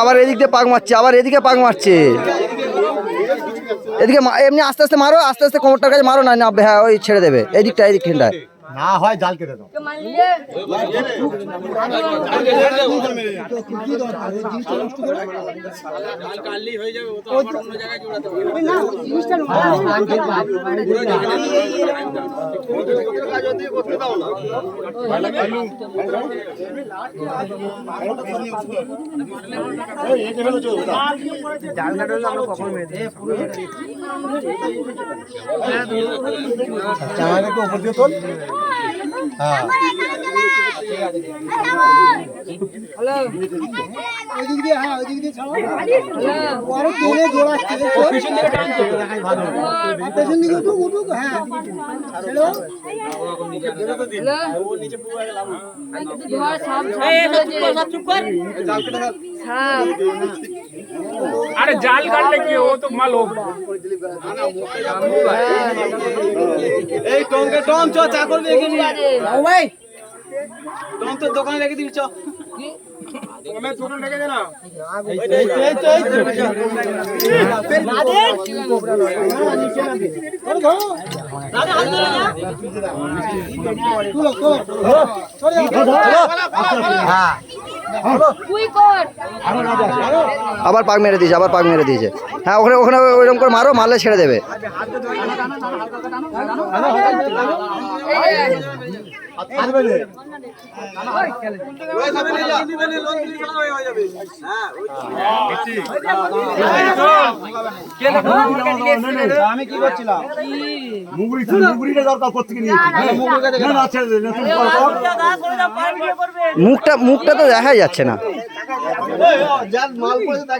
আবার এদিক দিয়ে পাক মারছে, আবার এদিকে পাক মারছে। এদিকে এমনি আস্তে আস্তে মারো, আস্তে আস্তে কোমরটার কাছে মারো, না নামবে। হ্যাঁ ওই ছেড়ে দেবে। এদিকটা এদিকটায় না হয় জাল কেটে দাও। জাল কাটলে আমরা কখন মেরে উপর দিয়ে তোল। হ্যাঁ ওইদিক দিয়ে, হ্যাঁ ওইদিক দিয়ে ছাড়ো। আরো টেনে জোড়াচ্ছে, পেছন দিকে টানছে, পেছন দিকে উঠুক উঠুক। হ্যাঁ ছেড়ো। আরে জাল কাটলে কি ও তো মাল হোক। এই টঙ্কে টং চ চা করবে এখানে ও ভাই। টং তো দোকানে রেখে দিবি চ। দোকানে ছোট রেখে দে না। এই আবার পাক মেরে দিয়েছে, আবার পাক মেরে দিয়েছে। হ্যাঁ ওখানে ওখানে ওইরকম করে মারো, মারলে ছেড়ে দেবে। আমি কি করছিলাম? মুগুরিটা দরকার করতে মুখটা তো দেখা যাচ্ছে না।